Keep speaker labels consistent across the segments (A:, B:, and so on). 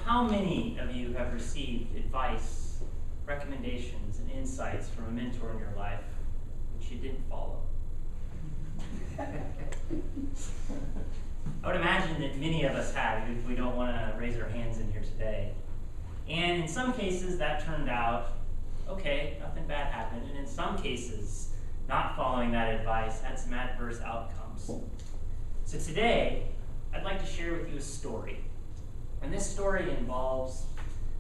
A: how many of you have received advice, recommendations, and insights from a mentor in your life which you didn't follow? I would imagine that many of us have, if we don't want to raise our hands in here today. And in some cases, that turned out, okay, nothing bad happened. And in some cases, not following that advice had some adverse outcomes. So today, I'd like to share with you a story. And this story involves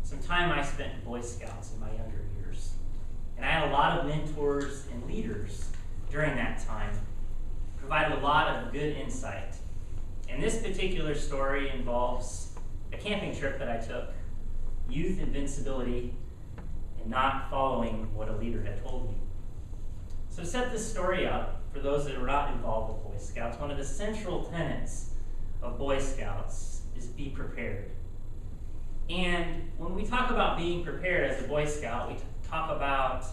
A: some time I spent in Boy Scouts in my younger years. And I had a lot of mentors and leaders during that time, provided a lot of good insight. And this particular story involves a camping trip that I took, youth invincibility, and not following what a leader had told me. So to set this story up, for those that are not involved with Boy Scouts, one of the central tenets of Boy Scouts is be prepared. And when we talk about being prepared as a Boy Scout, we talk about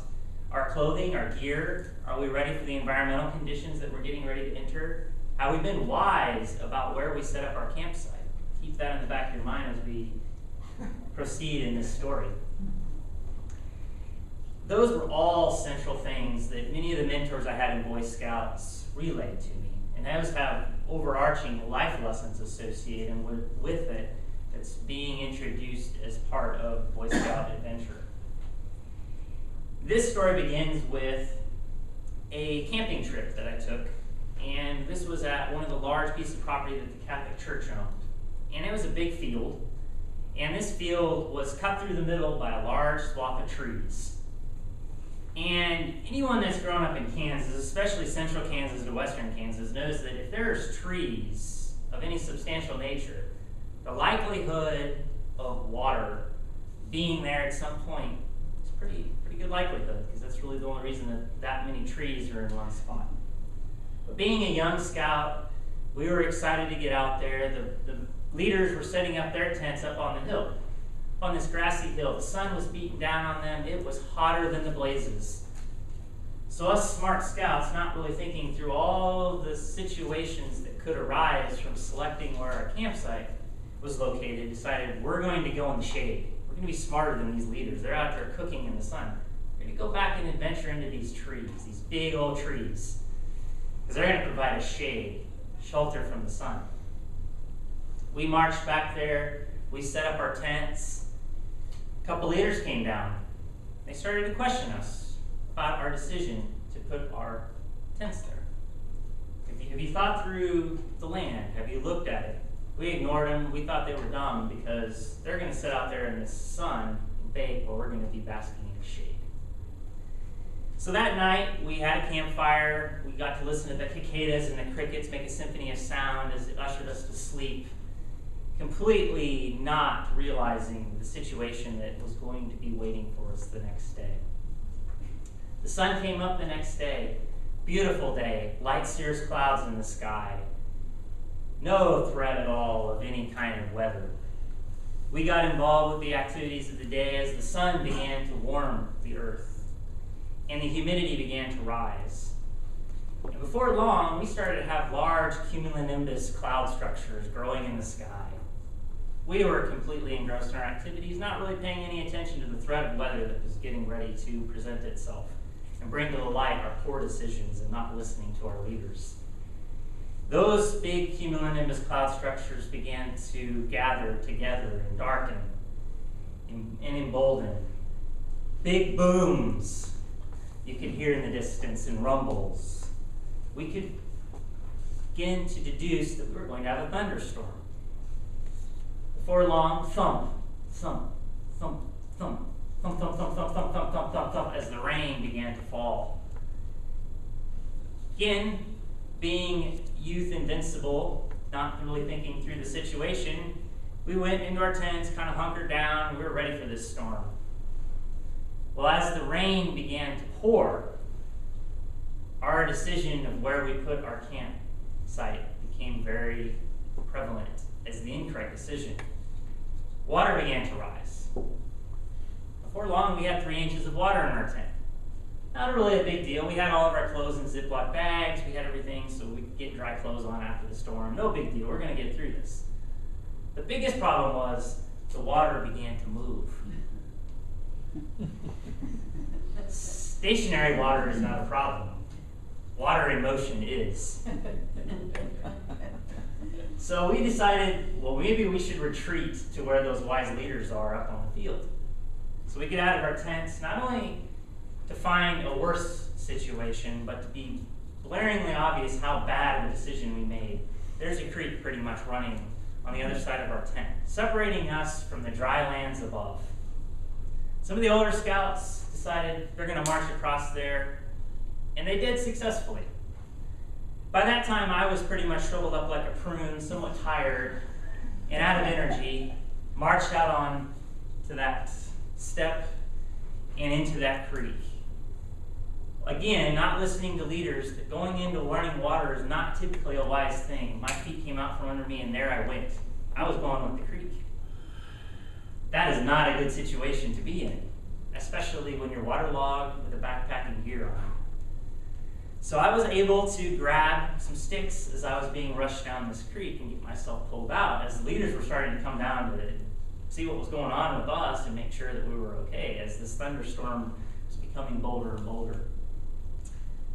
A: our clothing, our gear. Are we ready for the environmental conditions that we're getting ready to enter? Have we been wise about where we set up our campsite? Keep that in the back of your mind as we proceed in this story. Those were all central things that many of the mentors I had in Boy Scouts relayed to me. And those have overarching life lessons associated with it that's being introduced as part of Boy Scout adventure. This story begins with a camping trip that I took, and this was at one of the large pieces of property that the Catholic Church owned. And it was a big field, and this field was cut through the middle by a large swath of trees. And anyone that's grown up in Kansas, especially central Kansas to western Kansas, knows that if there's trees of any substantial nature, the likelihood of water being there at some point is pretty good likelihood, because that's really the only reason that many trees are in one spot. But being a young scout, we were excited to get out there. The leaders were setting up their tents up on the hill, on this grassy hill. The sun was beating down on them. It was hotter than the blazes. So us smart scouts, not really thinking through all of the situations that could arise from selecting where our campsite was located, decided we're going to go in the shade. We're going to be smarter than these leaders. They're out there cooking in the sun. We're going to go back and adventure into these trees, these big old trees, because they're going to provide a shade, shelter from the sun. We marched back there. We set up our tents. A couple leaders came down. They started to question us about our decision to put our tents there. Have you thought through the land? Have you looked at it? We ignored them. We thought they were dumb because they're going to sit out there in the sun and bake while we're going to be basking in the shade. So that night, we had a campfire. We got to listen to the cicadas and the crickets make a symphony of sound as it ushered us to sleep, completely not realizing the situation that was going to be waiting for us the next day. The sun came up the next day. Beautiful day, light cirrus clouds in the sky. No threat at all of any kind of weather. We got involved with the activities of the day as the sun began to warm the earth and the humidity began to rise. And before long, we started to have large cumulonimbus cloud structures growing in the sky. We were completely engrossed in our activities, not really paying any attention to the threat of weather that was getting ready to present itself and bring to the light our poor decisions and not listening to our leaders. Those big cumulonimbus cloud structures began to gather together and darken and embolden. Big booms you could hear in the distance and rumbles. We could begin to deduce that we were going to have a thunderstorm. Before long, thump, thump, thump, thump, thump, thump, thump, thump, thump, thump, thump, thump, thump, as the rain began to fall. Again, being youth invincible, not really thinking through the situation, we went into our tents, kind of hunkered down. We were ready for this storm. Well, as the rain began to pour, our decision of where we put our campsite became very prevalent as the incorrect decision. Water began to rise. Before long, we had 3 inches of water in our tent. Not really a big deal. We had all of our clothes in Ziploc bags. We had everything so we could get dry clothes on after the storm. No big deal. We're going to get through this. The biggest problem was the water began to move. Stationary water is not a problem. Water in motion is. So we decided, well, maybe we should retreat to where those wise leaders are up on the field. So we get out of our tents, not only to find a worse situation, but to be blaringly obvious how bad of a decision we made. There's a creek pretty much running on the other side of our tent, separating us from the dry lands above. Some of the older scouts decided they're going to march across there, and they did successfully. By that time, I was pretty much shriveled up like a prune, somewhat tired, and out of energy, marched out on to that step and into that creek. Again, not listening to leaders, that going into learning water is not typically a wise thing. My feet came out from under me, and there I went. I was going with the creek. That is not a good situation to be in, especially when you're waterlogged with a backpacking gear on. So I was able to grab some sticks as I was being rushed down this creek and get myself pulled out as the leaders were starting to come down to see what was going on with us and make sure that we were okay as this thunderstorm was becoming bolder and bolder.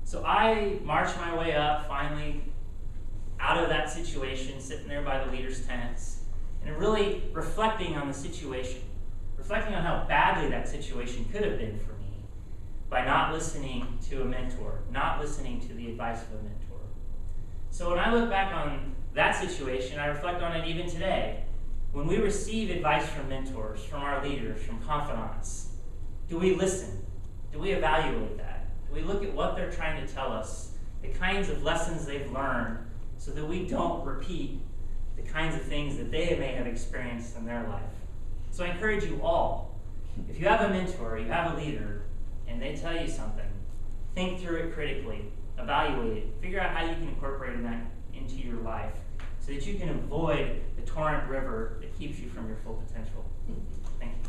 A: So I marched my way up, finally out of that situation, sitting there by the leaders' tents, and really reflecting on the situation, reflecting on how badly that situation could have been for me by not listening to a mentor, not listening to the advice of a mentor. So when I look back on that situation, I reflect on it even today. When we receive advice from mentors, from our leaders, from confidants, do we listen? Do we evaluate that? Do we look at what they're trying to tell us, the kinds of lessons they've learned, so that we don't repeat the kinds of things that they may have experienced in their life? So I encourage you all, if you have a mentor, you have a leader, and they tell you something, think through it critically, evaluate it, figure out how you can incorporate that into your life so that you can avoid the torrent river that keeps you from your full potential. Thank you.